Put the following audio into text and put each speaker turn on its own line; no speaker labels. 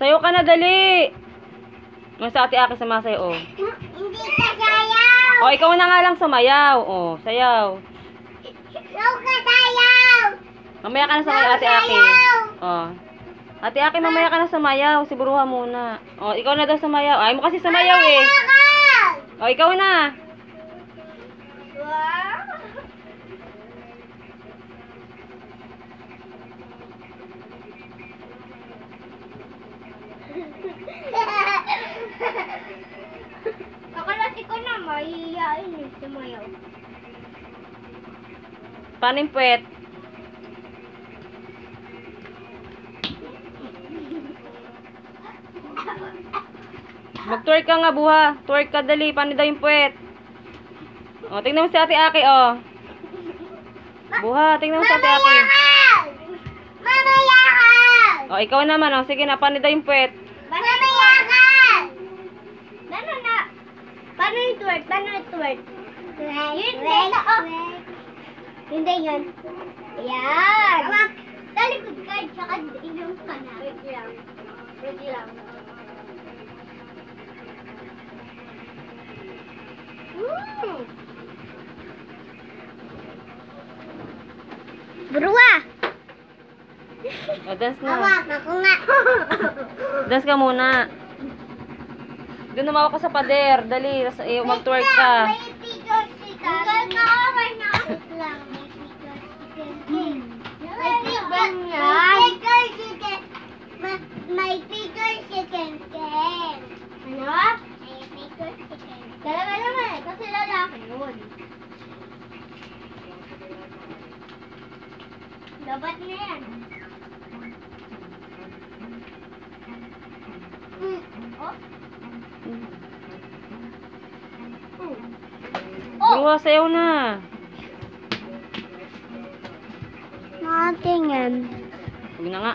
Sayo ka na, dali. Mas sa ate Aki sumasayo, oh.
Hindi ka sayaw.
Oh, ikaw na nga lang sumayaw. Oh, sayaw.
Ikaw ka sayaw.
Mamaya ka na sumayaw, ate Aki. Oh. Ate Aki, mamaya ka na sumayaw. Si Bruha muna. Oh, ikaw na daw sumayaw. Ay mo kasi sumayaw eh. Oh, ikaw na.
Wow. Kakalati ko na, mahihiyain eh, sumayaw.
Paano yung puwet? Mag-twerk ka nga, Buha. Twerk ka, dali. Paano daw yung puwet? O, tingnan mo si ate Aki, o. Buha, tingnan mo si ate Aki.
Mamayakan!
O, ikaw naman, o. Sige na, paano daw yung puwet?
Mamayakan! Paano na? Paano yung twerk? Paano yung twerk? Yun, hindi yun. Yan! Talikod ka, tsaka inyong ka na. Wait lang. Wait lang. Bruha!
O, dance na.
Hawak ako nga.
Dance ka muna. Doon naman ka sa pader. Dali, mag-twerk ka.
May figure chicken. Wait lang. May figure chicken. May figure chicken. May figure chicken. Ano? May figure chicken. Dalawa naman eh, kasi lalaki yun. Dapat na yan. Oh?
Bruha, sayaw na.
Matingin.
Huwag na nga.